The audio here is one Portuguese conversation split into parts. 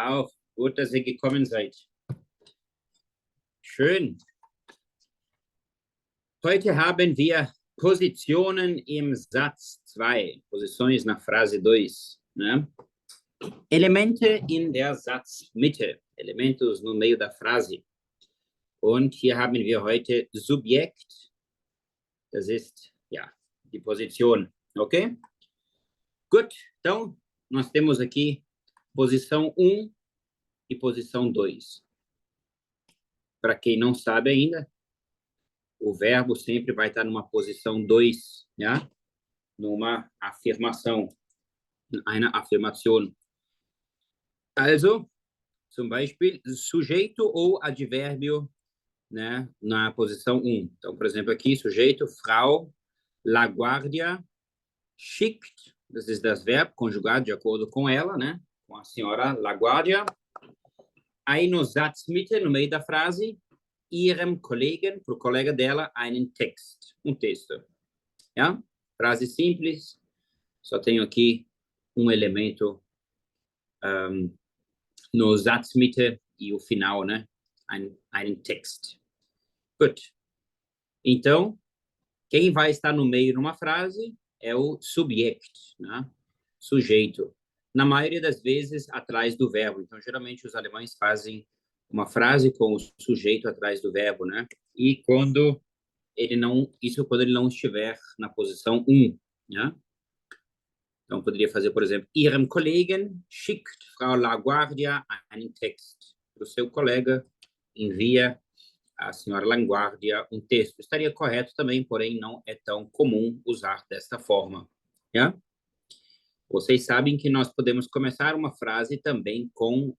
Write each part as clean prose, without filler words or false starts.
auch. Gut, dass ihr gekommen seid. Schön. Heute haben wir Positionen im Satz 2. Posições na frase 2. Né? Elemente in der Satzmitte. Elementos no meio da frase. Und hier haben wir heute Subjekt. Das ist, ja, die Position. Ok? Gut. Então, nós temos aqui posição 1 e posição 2. Para quem não sabe ainda, o verbo sempre vai estar numa posição 2, ja? Numa afirmação, eine Affirmation. Also, zum Beispiel, sujeito ou advérbio, né, na posição 1. Então, por exemplo, aqui, sujeito, Frau LaGuardia schickt, das ist das Verb, conjugado de acordo com ela, né, com a senhora LaGuardia. Aí no Satzmitte, no meio da frase, ihrem Kollegen, para o colega dela, einen Text, texto. Ja? Frase simples, só tenho aqui um elemento no Satzmitte e o final, né? Einen Text. Gut. Então, quem vai estar no meio numa frase é o Subjekt, né? Sujeito. Na maioria das vezes, atrás do verbo. Então, geralmente, os alemães fazem uma frase com o sujeito atrás do verbo, né? E quando ele não estiver na posição 1, né? Então, poderia fazer, por exemplo, Ihrem Kollegen schickt Frau LaGuardia einen Text. Para o seu colega, envia a senhora LaGuardia um texto. Estaria correto também, porém, não é tão comum usar desta forma, né? Vocês sabem que nós podemos começar uma frase também com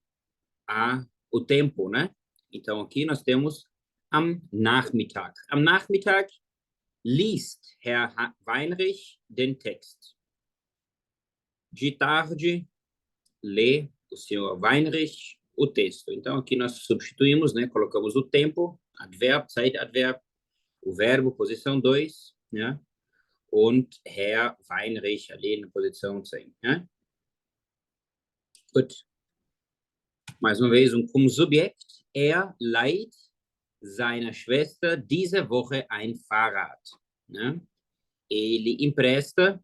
o tempo, né? Então, aqui nós temos am Nachmittag. Am Nachmittag liest Herr Weinrich den Text. De tarde, lê o senhor Weinrich o texto. Então, aqui nós substituímos, né? Colocamos o tempo, adverb, Zeitadverb, o verbo, posição 2, né? Und Herr Weinrich ali na posição 100, né? Gut. Mais uma vez, como Subjekt, leiht seiner Schwester diese Woche ein Fahrrad, né? Ele empresta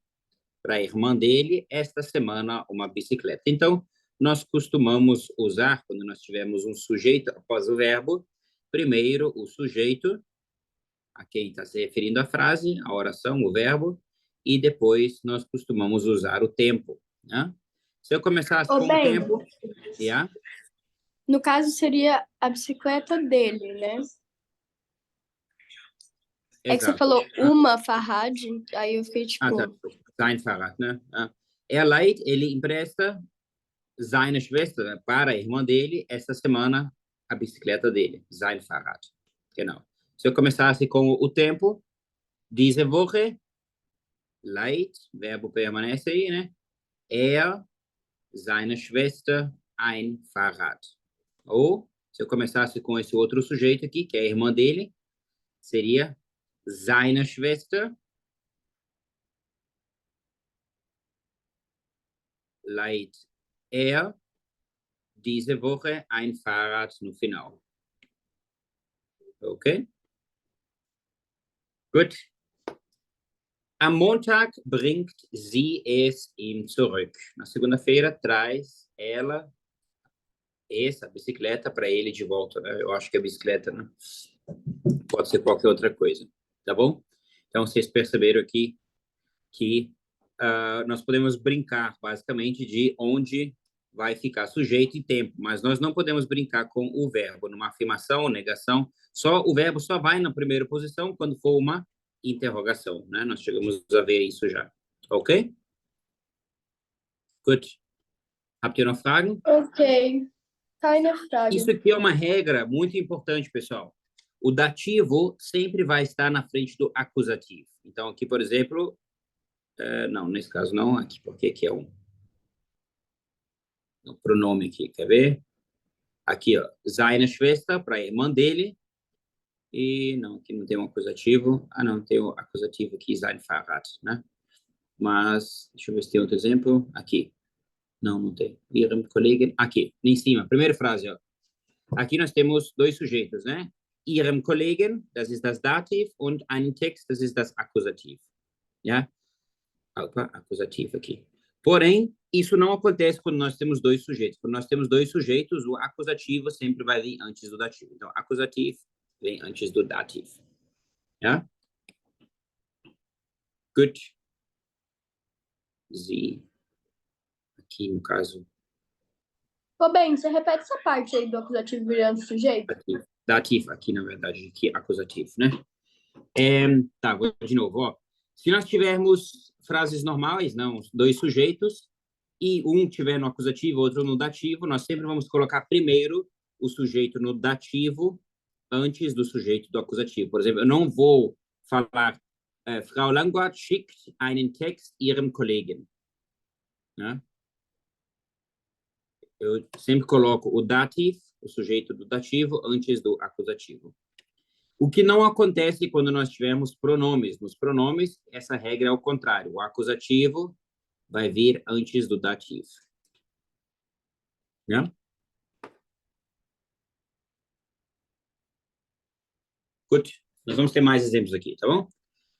para a irmã dele esta semana uma bicicleta. Então, nós costumamos usar, quando nós tivermos um sujeito após o verbo, primeiro o sujeito, a quem está se referindo a frase, a oração, o verbo, e depois nós costumamos usar o tempo, né? Se eu começasse com o tempo... Yeah? No caso, seria a bicicleta dele, né? Exato. É que você falou uma Fahrrad, aí eu fiquei tipo... Tá. Sein Fahrrad, né? Leiht, ele empresta seine Schwester, né, para a irmã dele, esta semana, a bicicleta dele, sein Fahrrad. Genau. Se eu começasse com o tempo, diese Woche, leiht, verbo permanece aí, né? Seine Schwester, ein Fahrrad. Ou, se eu começasse com esse outro sujeito aqui, que é a irmã dele, seria seine Schwester leiht diese Woche ein Fahrrad no final. Ok? Gut. Am Montag bringt sie es ihm zurück. Na segunda-feira, traz ela essa bicicleta para ele de volta, né? Eu acho que é bicicleta, né? Pode ser qualquer outra coisa, tá bom? Então, vocês perceberam aqui que nós podemos brincar, basicamente, de onde vai ficar sujeito e tempo, mas nós não podemos brincar com o verbo. Numa afirmação ou negação, o verbo só vai na primeira posição quando for uma interrogação, né? Nós chegamos a ver isso já, ok? Gut. Habt ihr noch Fragen? Ok. Keine Frage. Isso aqui é uma regra muito importante, pessoal. O dativo sempre vai estar na frente do acusativo. Então, aqui, por exemplo... não, nesse caso não, aqui, porque aqui é um pronome aqui, quer ver? Aqui, ó, seine Schwester, para a irmã dele. E, não, aqui não tem um acusativo. Não, tem o acusativo aqui, sein Fahrrad, né? Mas, deixa eu ver se tem outro exemplo. Aqui. Não, não tem. Ihrem Kollegen. Aqui, em cima, primeira frase, ó. Aqui nós temos dois sujeitos, né? Ihrem Kollegen, das ist das Dativ, und einen Text, das ist das Akkusativ. Ja? Opa, acusativo aqui. Porém, isso não acontece quando nós temos dois sujeitos. Quando nós temos dois sujeitos, o acusativo sempre vai vir antes do dativo. Então, acusativo vem antes do dativo. Ja? Gut. Sie. Aqui, no caso. Ô, bem, você repete essa parte aí do acusativo virando sujeito? Dativo, aqui, na verdade, aqui, acusativo, né? Tá, vou de novo, ó. Se nós tivermos frases normais, não, dois sujeitos, e um tiver no acusativo, outro no dativo, nós sempre vamos colocar primeiro o sujeito no dativo antes do sujeito do acusativo. Por exemplo, eu não vou falar Frau Langwart schickt einen Text ihrem Kollegen. Né? Eu sempre coloco o dativo, o sujeito do dativo, antes do acusativo. O que não acontece quando nós tivermos pronomes. Nos pronomes, essa regra é o contrário. O acusativo vai vir antes do dativo. Ja? Gut, nós vamos ter mais exemplos aqui, tá bom?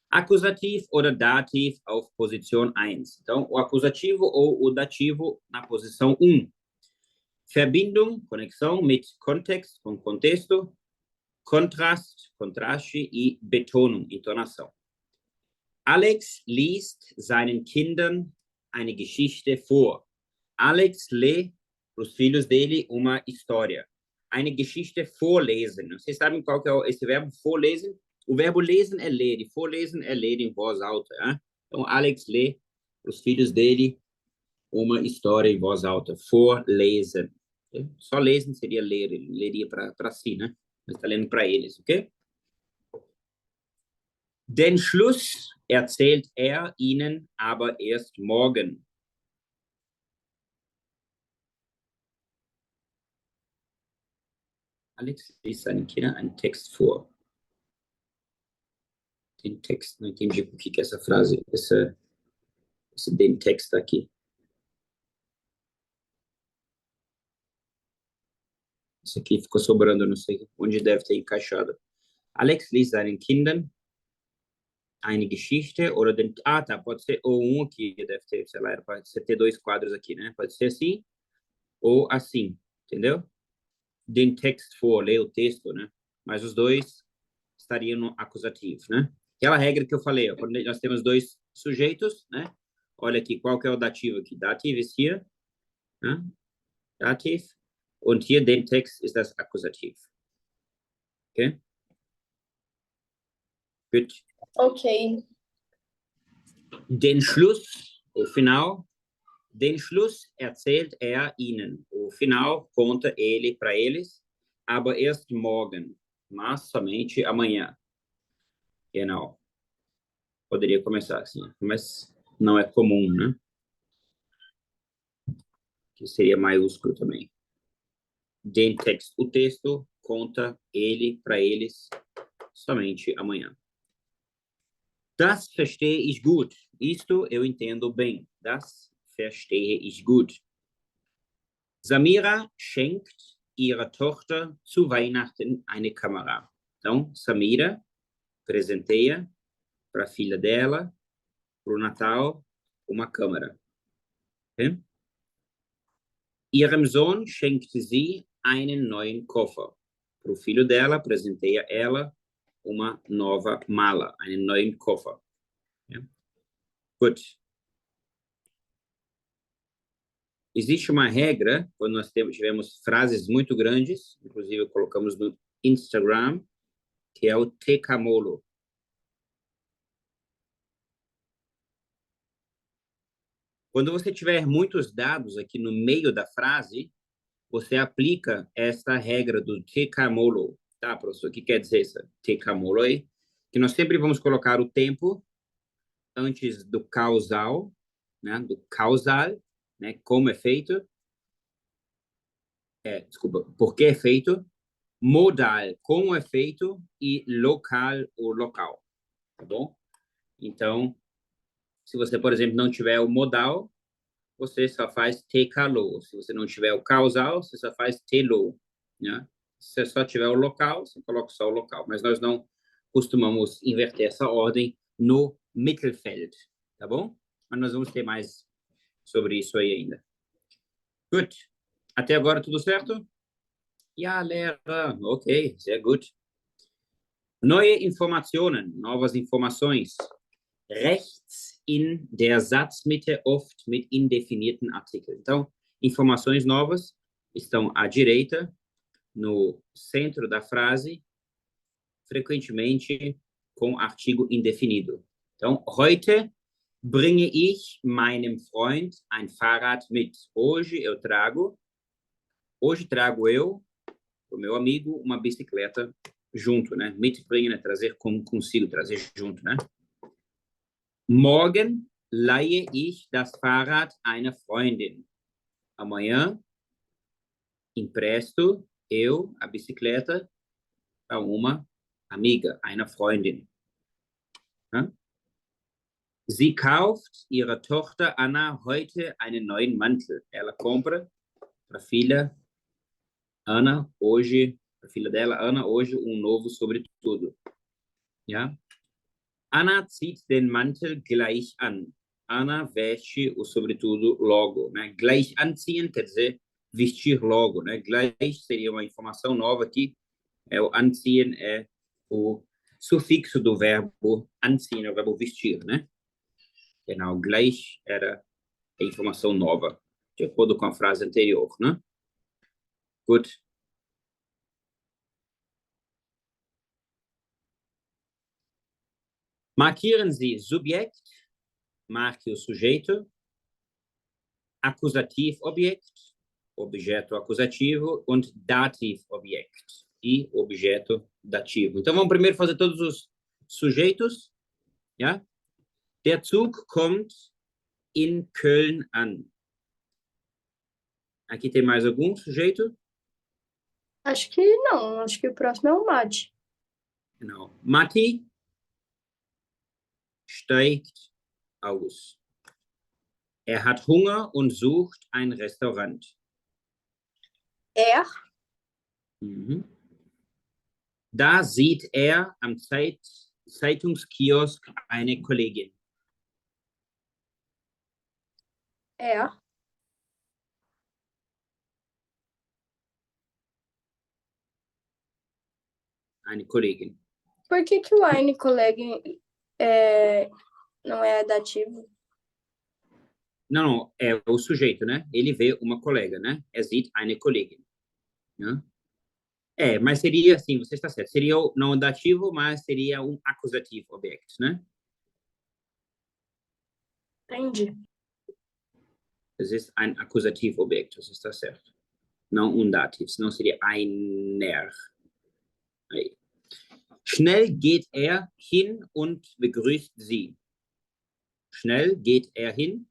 Acusativo oder Dativ auf Position 1. Então, o acusativo ou o dativo na posição 1. Verbindung, conexão, mit Kontext, com contexto. Kontrast, contraste e Betonung, entonação. Alex liest seinen Kindern eine Geschichte vor. Alex lê para os filhos dele uma história. Eine Geschichte vorlesen. Vocês sabem qual que é esse verbo vorlesen? O verbo lesen é ler, e vorlesen é ler em voz alta. Né? Então, Alex lê para os filhos dele uma história em voz alta. Vorlesen. Só lesen seria ler, ele leria para si, né? Mas está lendo para eles, ok? Den Schluss erzählt er ihnen aber erst morgen. Alex liest seinen Kindern einen Text vor. Den Text, não entendi por que essa frase, esse den Text aqui. Isso aqui ficou sobrando, não sei onde deve ter encaixado. Alex liest seinen Kindern eine Geschichte, oder den... Ah, tá, pode ser ou um aqui, deve ter, sei lá, pode ser ter dois quadros aqui, né? Pode ser assim, ou assim, entendeu? Den Text vor, ler o texto, né? Mas os dois estariam no acusativo, né? Aquela regra que eu falei, ó, quando nós temos dois sujeitos, né? Olha aqui, qual que é o dativo aqui? Dativ ist hier, né? Dativ. Und hier den Text ist das Akkusativ. Okay? Gut. Ok. Den Schluss, o final, den Schluss erzählt er ihnen. O final conta ele para eles, aber erst morgen, mas somente amanhã. Genau. Poderia começar assim, mas não é comum, né? Que seria maiúsculo também. Den Text, o texto, conta ele para eles somente amanhã. Das verstehe ich gut. Isto eu entendo bem. Das verstehe ich gut. Samira schenkt ihrer Tochter zu Weihnachten eine Kamera. Então, Samira presenteia para a filha dela, para o Natal, uma câmera. Okay? Ihrem Sohn schenkt sie einen neuen Koffer. Para o filho dela, presenteia ela uma nova mala, einen neuen Koffer. Ja? Gut. Existe uma regra, quando nós tivemos frases muito grandes, inclusive colocamos no Instagram, que é o tecamolo. Quando você tiver muitos dados aqui no meio da frase, você aplica esta regra do tecamolo. Tá, professor? O que quer dizer essa tecamolo aí? Que nós sempre vamos colocar o tempo antes do causal, né? Do causal, né? Como é feito. Desculpa, por que é feito. Modal, como é feito. E local, o local. Tá bom? Então, se você, por exemplo, não tiver o modal, você só faz TKLO. Se você não tiver o causal, você só faz TLO. Né? Se você só tiver o local, você coloca só o local. Mas nós não costumamos inverter essa ordem no Mittelfeld, tá bom? Mas nós vamos ter mais sobre isso aí ainda. Gut. Até agora tudo certo? Ja, Lehrer. Ok, sehr gut. Neue Informationen, novas informações. Rechts in der Satzmitte, oft mit indefinierten Artikeln. Então, informações novas estão à direita, no centro da frase, frequentemente com artigo indefinido. Então, heute bringe ich meinem Freund ein Fahrrad mit. Hoje trago eu, o meu amigo, uma bicicleta junto, né? Mitbringen é trazer consigo, trazer junto, né? Morgen leihe ich das Fahrrad einer Freundin. Amanhã empresto eu a bicicleta para uma amiga, einer Freundin. Ja? Sie kauft ihrer Tochter Anna heute einen neuen Mantel. Ela compra para a filha Ana hoje, a filha dela Ana hoje novo sobretudo. Ja? Anna zieht den Mantel gleich an. Ana veste o sobretudo logo, né? Gleich anziehen quer dizer vestir logo, né? Gleich seria uma informação nova aqui. O anziehen é o sufixo do verbo anziehen, é o verbo vestir, né? Genau, gleich era a informação nova, de acordo com a frase anterior, né? Gut. Markieren Sie Subjekt, marque o sujeito, Akkusativobjekt, objeto acusativo, und Dativobjekt, e objeto dativo. Então, vamos primeiro fazer todos os sujeitos. Ja? Der Zug kommt in Köln an. Aqui tem mais algum sujeito? Acho que não. Acho que o próximo é o Mate. Genau. Matti steigt aus. Er hat Hunger und sucht ein Restaurant. Er. Mhm. Da sieht er am Zeitungskiosk eine Kollegin. Er. Eine Kollegin. Por que que o eine colega não é dativo? Não, é o sujeito, né? Ele vê uma colega, né? Er sieht eine Kollegin. Né? Mas seria assim, você está certo. Seria não dativo, mas seria um acusativo object, né? Entendi. Es ist ein Akkusativobjekt, das está certo. Não um Dativ, senão seria einer. Aí. Schnell geht er hin und begrüßt sie. Schnell geht er hin.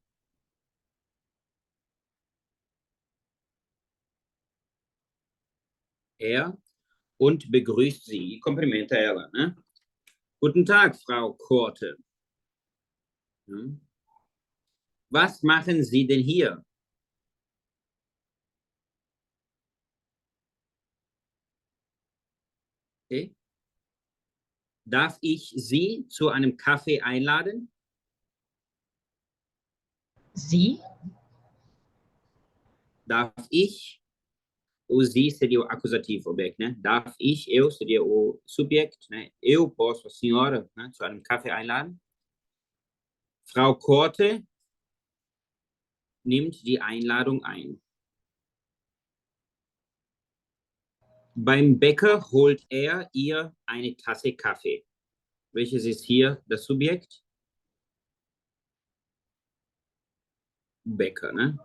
Er und begrüßt sie. E cumprimenta ela, né? Guten Tag, Frau Korte. Hm? Was machen Sie denn hier? Okay. Darf ich Sie zu einem Kaffee einladen? Sie? Darf ich? O Sie seria o acusativo object, né? Darf ich, eu seria o subject, né? Eu posso, a senhora, né? Zu einem Kaffee einladen. Frau Korte nimmt die Einladung ein. Beim Bäcker holt er ihr eine Tasse Kaffee. Welches ist hier das Subjekt? Bäcker, ne?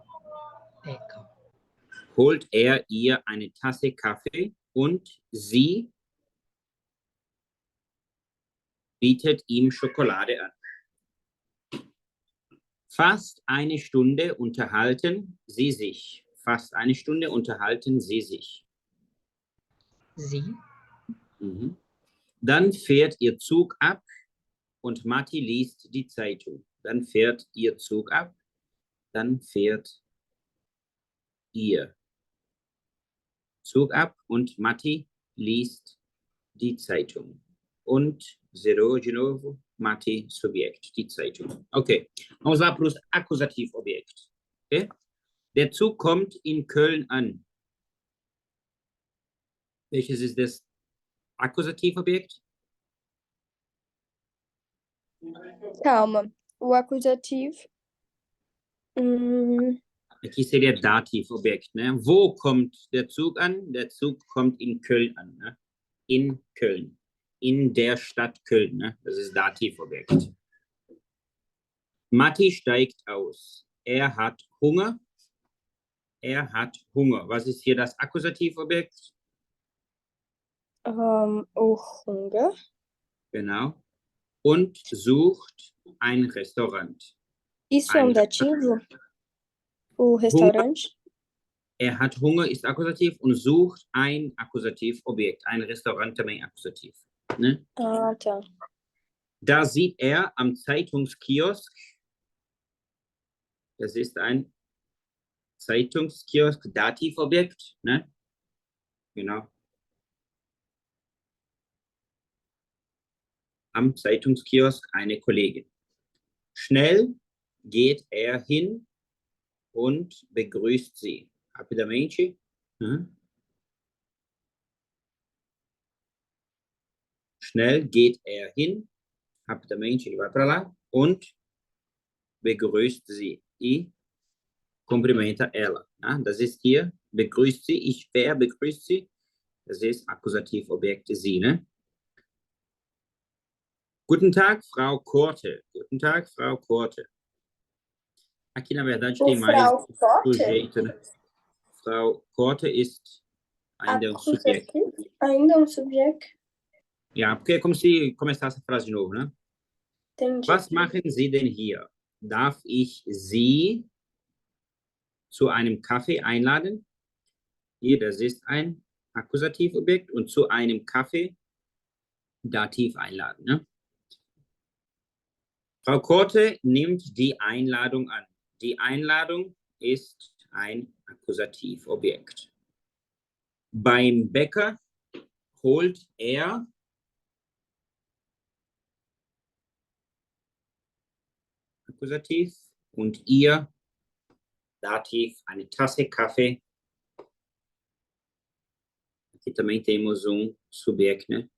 Bäcker. Holt er ihr eine Tasse Kaffee und sie bietet ihm Schokolade an. Fast eine Stunde unterhalten sie sich. Fast eine Stunde unterhalten sie sich. Sie? Mhm. Dann fährt ihr Zug ab und Matti liest die Zeitung. Dann fährt ihr Zug ab. Dann fährt ihr Zug ab und Matti liest die Zeitung. Und zero de novo, Matti, Subjekt, die Zeitung. Okay, vamos lá para o Akkusativobjekt. Okay? Der Zug kommt in Köln an. Welches ist das Akkusativobjekt? Calma. O acusativo. Aqui seria Dativobjekt. Ne? Wo kommt der Zug an? Der Zug kommt in Köln an. Ne? In Köln. In der Stadt Köln. Ne? Das ist Dativobjekt. Matti steigt aus. Er hat Hunger. Er hat Hunger. Was ist hier das Akkusativobjekt? O Hunger. Genau. Und sucht ein Restaurant. Isso é um dativo? O restaurante? Er hat Hunger ist Akkusativ und sucht ein Akkusativobjekt. Ein Restaurant também Akkusativ. Ne? Ah, tá. Da sieht er am Zeitungskiosk, das ist ein Zeitungskiosk, Dativobjekt, ne? Genau. Am Zeitungskiosk eine Kollegin. Schnell geht er hin und begrüßt sie. Rapidamente. Schnell geht er hin, rapidamente, ele vai para lá und begrüßt sie. E cumprimenta ela. Né? Das ist hier, begrüßt sie, wer begrüßt sie? Das ist Akkusativobjekt sie, ne? Guten Tag, Frau Korte. Guten Tag, Frau Korte. Aqui, na verdade, tem mais sujeito, né? Frau Korte ist ainda um subject. Ainda um subject. Ja, porque é como se começasse a frase de novo, né? Entendi. Was machen Sie denn hier? Darf ich Sie zu einem Kaffee einladen? Hier, das ist ein Akkusativobjekt und zu einem Kaffee Dativ einladen. Ne? Frau Korte nimmt die Einladung an. Die Einladung ist ein Akkusativobjekt. Beim Bäcker holt er Akkusativ und ihr Dativ, eine Tasse Kaffee. Aqui também temos subjekt, né?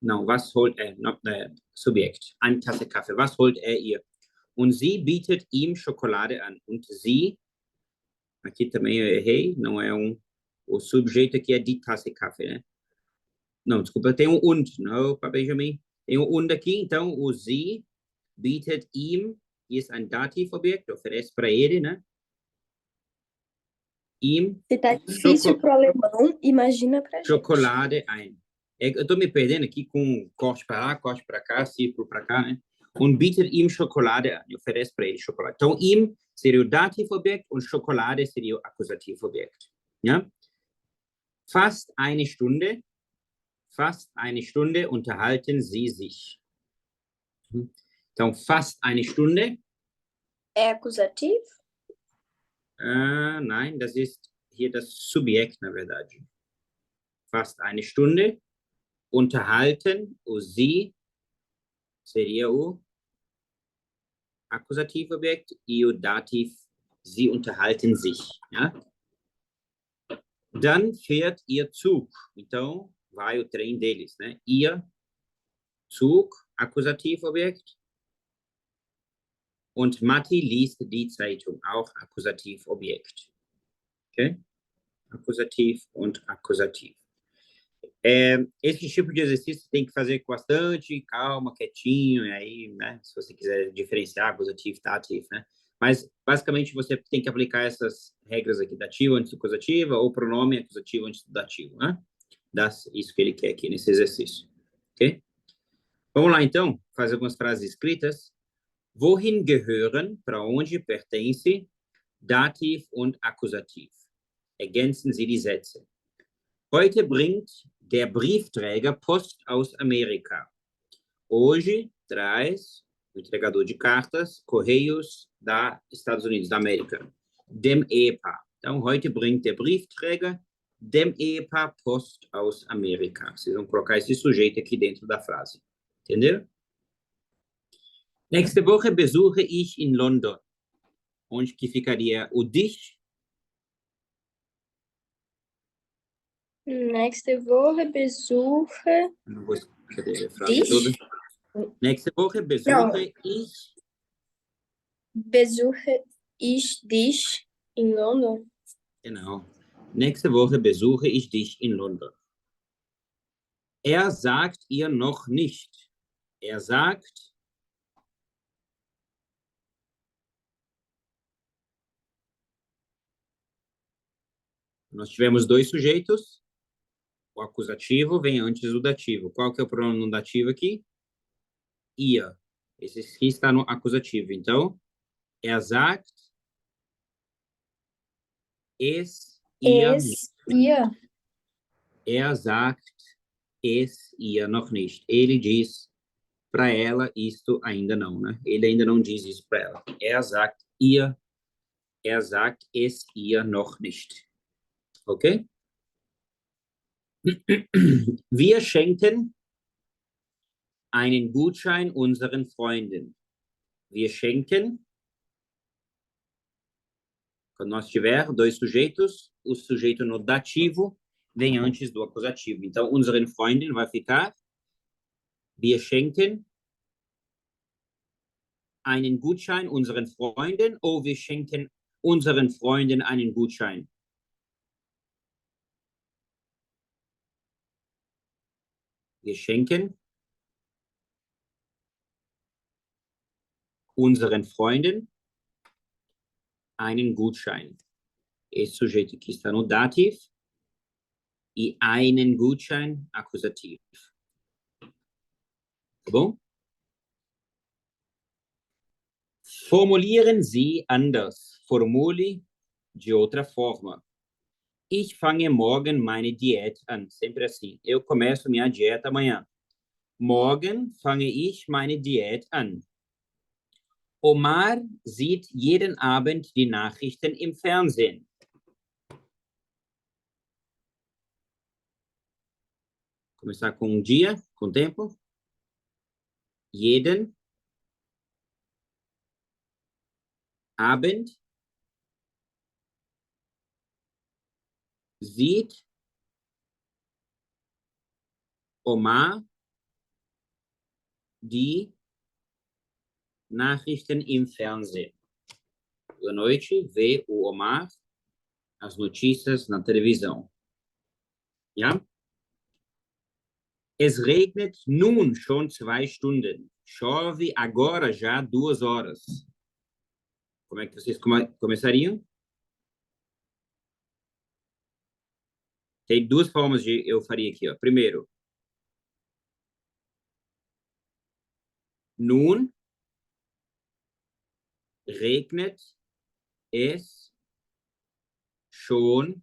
Não, was holt er? Subjekt, eine Tasse Kaffee. Was holt er ihr? Und sie bietet ihm Schokolade an. Und sie, aqui também eu errei, não é o sujeito aqui é die Tasse Kaffee, né? Não, desculpa, tem und, não, para Benjamin. Tem und aqui, então o sie bietet ihm, hier ist ein Dativobjekt, oferece para ele, né? Ihm. Se tá difícil pro alemão, imagina pra gente. Chocolade ein. Eu tô me perdendo aqui com corte para lá, corte para cá, círculo para cá, né? Und bietet ihm Schokolade an. Oferece para ele chocolate. Então, ihm seria o Dativobjekt und Schokolade seria o Akkusativobjekt. Ja? Fast eine Stunde unterhalten sie sich. Então, fast eine Stunde. É acusativo? Nein, das ist hier das Subjekt, na verdade. Fast eine Stunde. Unterhalten, o sie seria o Akkusativobjekt e o Dativ, sie unterhalten sich. Ja? Dann fährt ihr Zug. Então, vai o trem deles, né? Ihr Zug, Akkusativobjekt. Und Matti liest die Zeitung, auch Akkusativobjekt. Okay? Akkusativ und Akkusativ. Esse tipo de exercício tem que fazer com bastante calma, quietinho, e aí, né, se você quiser diferenciar acusativo, dativo, né? Mas, basicamente, você tem que aplicar essas regras aqui, dativo antes do acusativa, ou pronome acusativo antes do dativo, né? Isso que ele quer aqui nesse exercício, ok? Vamos lá, então, fazer algumas frases escritas. Wohin gehören, para onde pertence, Dativ und Akkusativ. Ergänzen Sie die Sätze. Heute bringt der Briefträger Post aus Amerika. Hoje traz o entregador de cartas, Correios da Estados Unidos da América. Dem Ehepaar. Então, heute bringt der Briefträger dem Ehepaar Post aus Amerika. Vocês vão colocar esse sujeito aqui dentro da frase. Entendeu? Nächste Woche besuche ich in London. Onde que ficaria o dich? Nächste Woche besuche Não vou escrever a frase dich. toda. Nächste Woche besuche ich. Besuche ich dich in London. Genau. Nächste Woche besuche ich dich in London. Er sagt ihr noch nicht. Er sagt, nós tivemos dois sujeitos. O acusativo vem antes do dativo. Qual que é o pronome no dativo aqui? Ihr. Esse aqui está no acusativo. Então, er sagt es ihr nicht. Ihr. Er sagt es ihr noch nicht. Ele diz para ela isto ainda não, né? Ele ainda não diz isso para ela. Er sagt es ihr noch nicht. Okay? Wir schenken einen Gutschein unseren Freunden. Wir schenken. Quando nós tiver dois sujeitos, o sujeito no dativo vem antes do acusativo. Então, unseren Freunden vai ficar wir schenken einen Gutschein unseren Freunden oder wir schenken unseren Freunden einen Gutschein. Wir schenken unseren Freunden einen Gutschein. Esse sujeito aqui está no dativo e einen Gutschein acusativo. Tá bom? Formulieren Sie anders. Formule de outra forma. Ich fange morgen meine Diät an. Sempre assim. Eu começo minha dieta amanhã. Morgen fange ich meine Diät an. Omar sieht jeden Abend die Nachrichten im Fernsehen. Começar com dia, com tempo. Jeden Abend sieht Omar die Nachrichten im Fernsehen. À noite, vê o Omar as notícias na televisão. Ja? Es regnet nun schon 2 Stunden. Chove agora já 2 horas. Como é que vocês começariam? Tem duas formas de eu faria aqui, ó. Primeiro, nun regnet es schon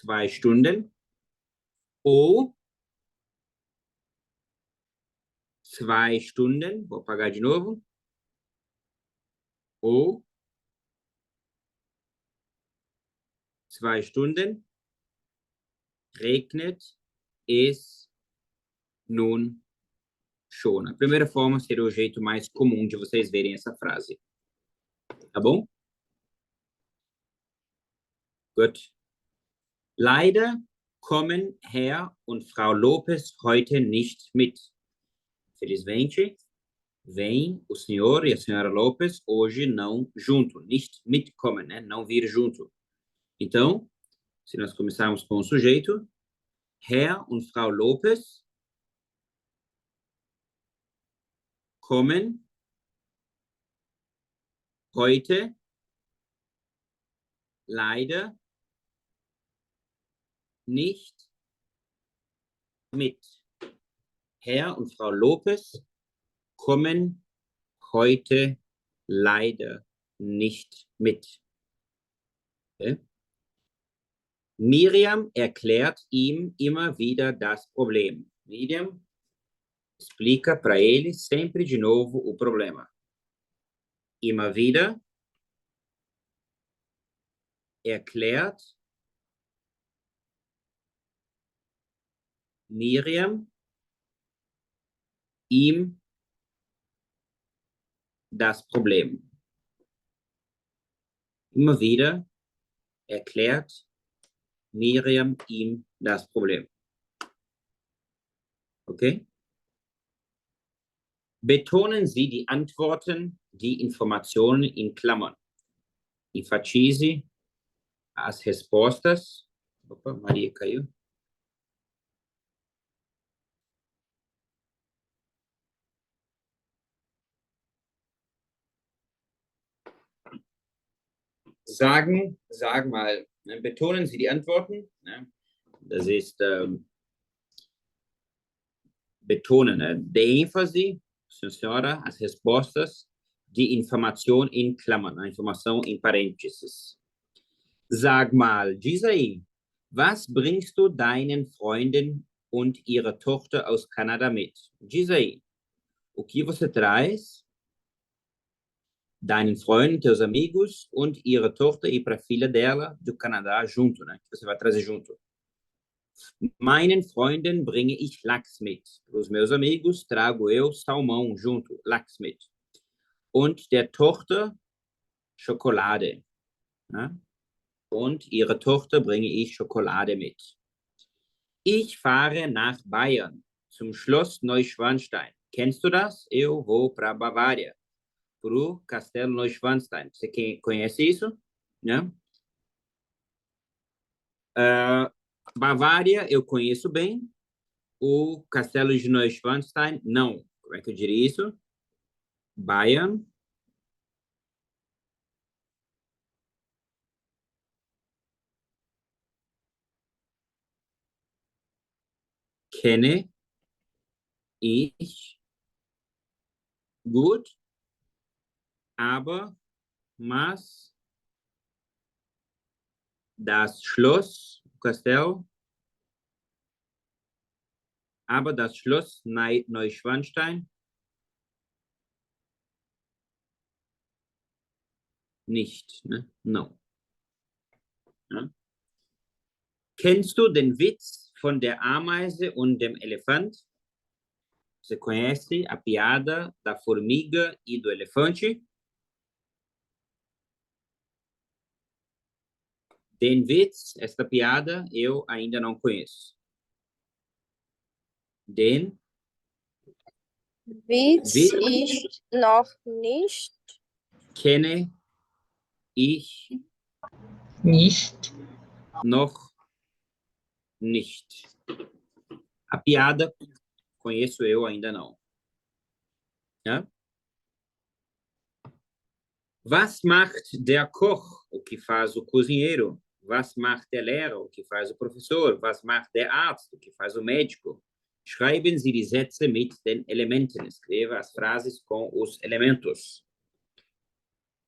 2 Stunden. Ou 2 Stunden, vou apagar de novo. Ou 2 Stunden regnet es nun schon. A primeira forma seria o jeito mais comum de vocês verem essa frase. Tá bom? Gut. Leider kommen Herr und Frau Lopes heute nicht mit. Felizmente, vem o senhor e a senhora Lopes hoje não junto. Nicht mitkommen, né? Não vir junto. Então, se nós começarmos com o sujeito, Herr und Frau Lopes kommen heute leider nicht mit. Herr und Frau Lopes kommen heute leider nicht mit. Okay? Miriam erklärt ihm immer wieder das Problem. Miriam explica para ele sempre de novo o problema. Immer wieder erklärt Miriam ihm das Problem. Immer wieder erklärt Miriam ihm das Problem. Okay? Betonen Sie die Antworten, die Informationen in Klammern. Enfatize as respostas. Opa, Maria caiu. Sag mal, ne, betonen Sie die Antworten. Ne? Das ist betonen, né? Dê ênfase, senhora, as respostas de informação em Klammern, a informação em parênteses. Sag mal, diz aí, was bringst du deinen Freunden und ihrer Tochter aus Kanada mit? Diz aí, o que você traz deinen Freunden, teus amigos und ihre Tochter e para a filha dela do Canadá junto, né? Que você vai trazer junto. Meinen Freunden bringe ich Lachs mit. Para os meus amigos trago eu salmão junto, Lachs mit. Und der Tochter Schokolade. Ne? Und ihre Tochter bringe ich Schokolade mit. Ich fahre nach Bayern zum Schloss Neuschwanstein. Kennst du das? Eu vou para Bavária, pro Castelo Neuschwanstein. Você conhece isso? Né? Bavária eu conheço bem. O Castelo de Neuschwanstein, não. Como é que eu diria isso? Bayern. Kenne ich gut, aber mas das Schloss, Castell, aber das Schloss Neuschwanstein nicht, ne? Não. Ja? Kennst du den Witz von der Ameise und dem Elefant? Você conhece a piada da formiga e do elefante? Den Witz, esta piada, eu ainda não conheço. Den Witz Witz ist noch nicht. kenne ich Nicht. noch nicht. A piada conheço eu ainda não. Ja? Was macht der Koch? O que faz o cozinheiro? Was macht der Lehrer? O que faz o professor? Was macht der Arzt? O que faz o médico? Schreiben Sie die Sätze mit den Elementen. Escreva as frases com os elementos.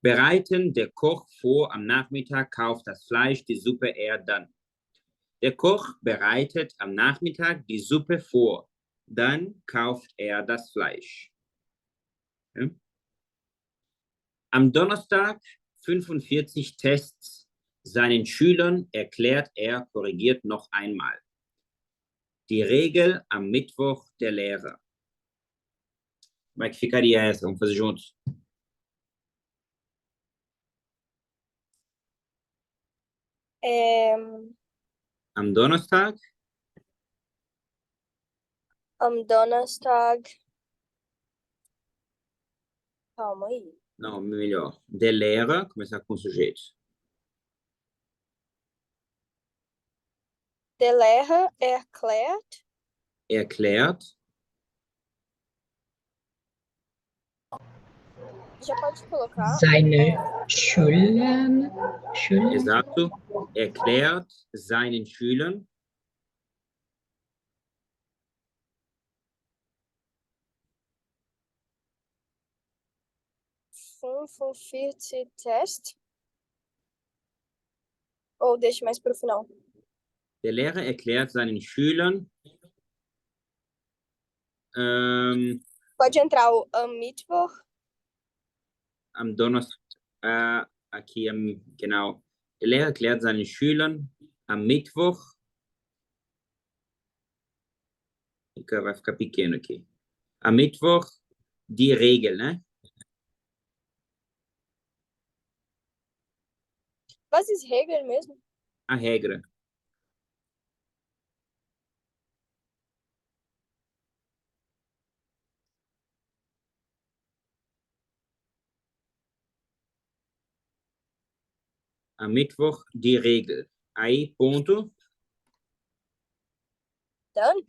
Bereiten der Koch vor, am Nachmittag kauft das Fleisch, die Suppe er dann. Der Koch bereitet am Nachmittag die Suppe vor, dann kauft er das Fleisch. Ja? Am Donnerstag 45 Tests seinen Schülern erklärt er, korrigiert noch einmal. Die Regel am Mittwoch der Lehrer. Como é que ficaria essa? Vamos fazer juntos. Am Donnerstag. Am Donnerstag. Calma aí. Não, melhor. Der Lehrer, começar com o sujeito. Der Lehrer erklärt. Erklärt. Já pode colocar. Seine Schülern. Exato. Erklärt seinen Schülern. Test. Ou deixa mais para o final. Der Lehrer erklärt seinen Schülern Pode entrar o am Mittwoch. Am Donnerstag, aqui, genau. Der Lehrer erklärt seinen Schülern am Mittwoch. Vai ficar pequeno aqui. Am Mittwoch, die Regel, né? Was ist Regel mesmo? A regra. Am Mittwoch, die Regel. Aí, ponto. Dann?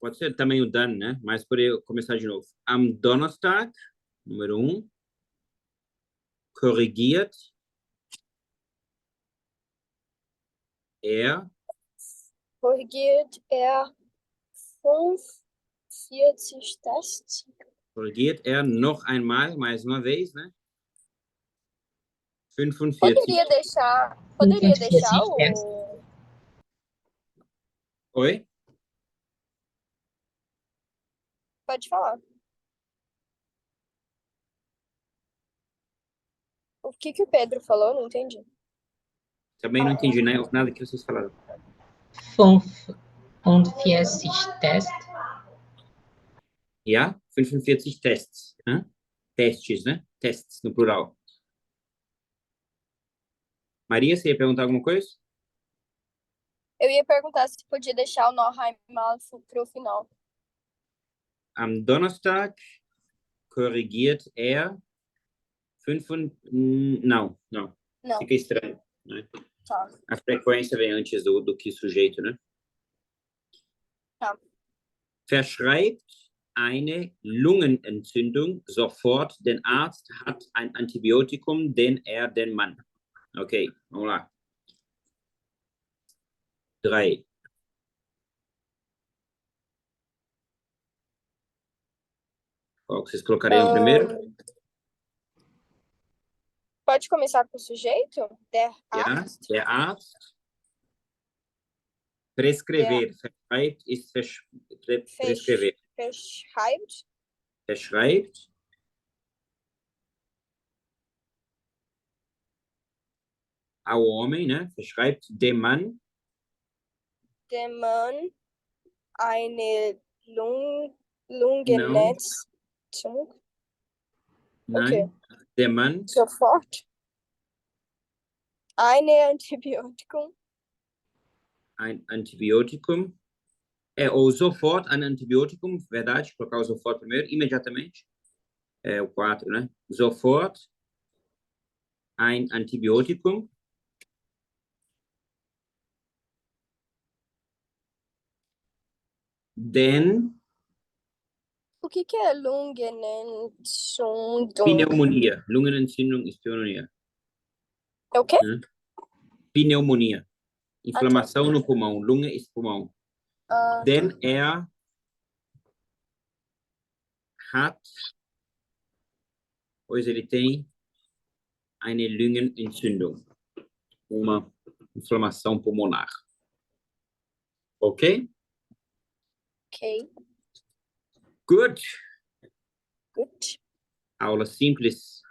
Pode ser também o dann, né? Mas poderia começar de novo. Am Donnerstag, número 1, korrigiert Korrigiert er 45 Tests? Korrigiert er noch einmal, mais uma vez, né? 45. Poderia deixar o... Oi? Pode falar. O que o Pedro falou? Não entendi. Também não entendi, né? Nada que vocês falaram. 45 Test. Ja, 45 Tests. Né? Testes, né? Tests, no plural. Maria, você ia perguntar alguma coisa? Eu ia perguntar se podia deixar o noch einmal pro final. Am Donnerstag korrigiert er Não. Não. Fica estranho, né? Tá. A frequência vem antes do que sujeito, né? Tá. Verschreibt eine Lungenentzündung sofort. Den Arzt hat ein Antibiotikum, den Mann. Ok, vamos lá. 3. Qual que vocês colocariam primeiro? Pode começar com o sujeito? Der Arzt. Ja, der Arzt. Prescrever. Verschreibt ist prescrever. Verschreibt. Verschreibt. Ao homem, né? Verschreibt dem Mann. Dem Mann eine Lungenentzündung. Nein. Okay. Der Mann. Sofort. Eine Antibiotikum. Ein Antibiotikum. Ou sofort ein Antibiotikum. Verdade, colocar o sofort primeiro, imediatamente. É o 4, né? Sofort ein Antibiotikum. Denn O que é Lungenentzündung? Pneumonia. Lungenentzündung ist Pneumonia. É o quê? Pneumonia. Inflamação no pulmão. Lunge ist pulmão. Denn hat, pois ele tem eine Lungenentzündung. Uma inflamação pulmonar. Ok? Ok. Good. Good. Aula simples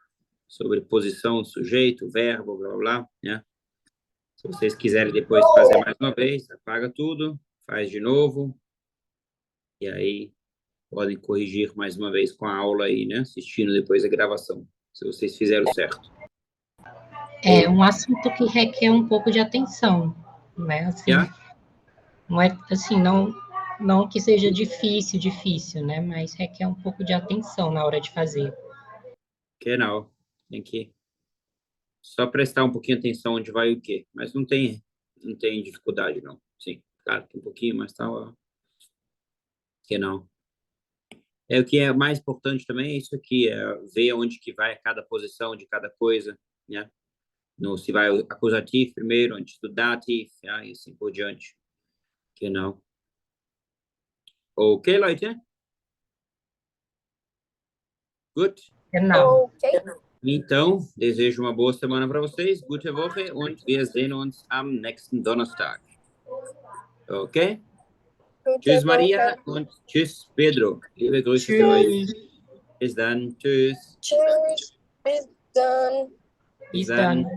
sobre posição, sujeito, verbo, blá, blá, blá, né? Se vocês quiserem depois fazer mais uma vez, apaga tudo, faz de novo. E aí, podem corrigir mais uma vez com a aula aí, né? Assistindo depois a gravação, se vocês fizeram certo. É um assunto que requer um pouco de atenção, né? Assim, não é assim, não que seja difícil, né? Mas requer um pouco de atenção na hora de fazer. Genau. Tem que só prestar um pouquinho de atenção onde vai o quê. Mas não tem dificuldade, não. Sim, claro, tem um pouquinho, mas tá... Que não. O que é mais importante também é isso aqui, é ver onde que vai cada posição de cada coisa, né? Se vai o acusativo primeiro, antes do dativo, ja, e assim por diante. Genau. Ok, Leute? Gut. Genau. Ok. Então, desejo uma boa semana para vocês. Gute Woche und wir sehen uns am nächsten Donnerstag. Ok? Tschüss, Maria, und tschüss, Pedro. Liebe Grüße für euch. Tschüss. Bis dann. Tschüss. Tschüss. Bis dann. Bis dann.